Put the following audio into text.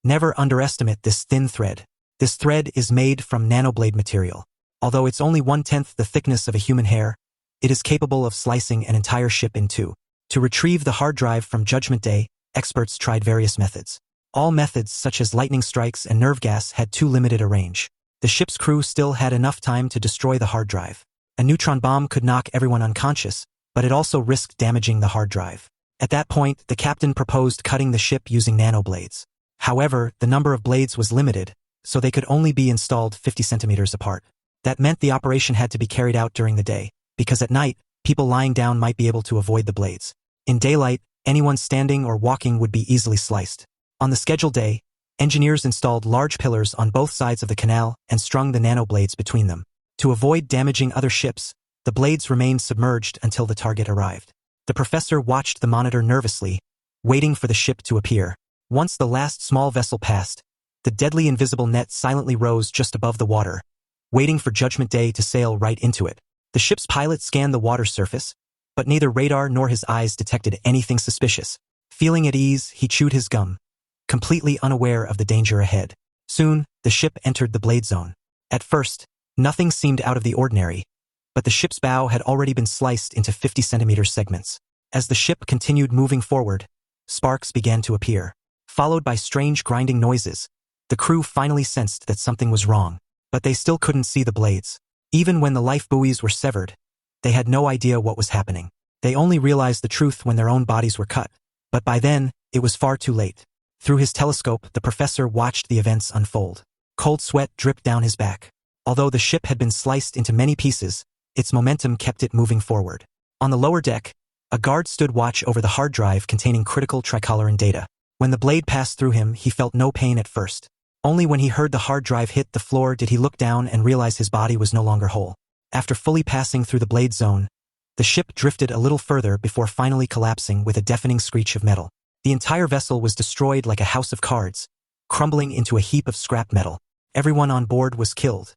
Never underestimate this thin thread. This thread is made from nanoblade material. Although it's only 1/10 the thickness of a human hair, it is capable of slicing an entire ship in two. To retrieve the hard drive from Judgment Day, experts tried various methods. All methods such as lightning strikes and nerve gas had too limited a range. The ship's crew still had enough time to destroy the hard drive. A neutron bomb could knock everyone unconscious, but it also risked damaging the hard drive. At that point, the captain proposed cutting the ship using nanoblades. However, the number of blades was limited, so they could only be installed 50 centimeters apart. That meant the operation had to be carried out during the day, because at night, people lying down might be able to avoid the blades. In daylight, anyone standing or walking would be easily sliced. On the scheduled day, engineers installed large pillars on both sides of the canal and strung the nanoblades between them. To avoid damaging other ships, the blades remained submerged until the target arrived. The professor watched the monitor nervously, waiting for the ship to appear. Once the last small vessel passed, the deadly invisible net silently rose just above the water, waiting for Judgment Day to sail right into it. The ship's pilot scanned the water surface, but neither radar nor his eyes detected anything suspicious. Feeling at ease, he chewed his gum, completely unaware of the danger ahead. Soon, the ship entered the blade zone. At first, nothing seemed out of the ordinary, but the ship's bow had already been sliced into 50-centimeter segments. As the ship continued moving forward, sparks began to appear. Followed by strange grinding noises, the crew finally sensed that something was wrong, but they still couldn't see the blades. Even when the life buoys were severed, they had no idea what was happening. They only realized the truth when their own bodies were cut, but by then, it was far too late. Through his telescope, the professor watched the events unfold. Cold sweat dripped down his back. Although the ship had been sliced into many pieces, its momentum kept it moving forward. On the lower deck, a guard stood watch over the hard drive containing critical tricoloran data. When the blade passed through him, he felt no pain at first. Only when he heard the hard drive hit the floor did he look down and realize his body was no longer whole. After fully passing through the blade zone, the ship drifted a little further before finally collapsing with a deafening screech of metal. The entire vessel was destroyed like a house of cards, crumbling into a heap of scrap metal. Everyone on board was killed,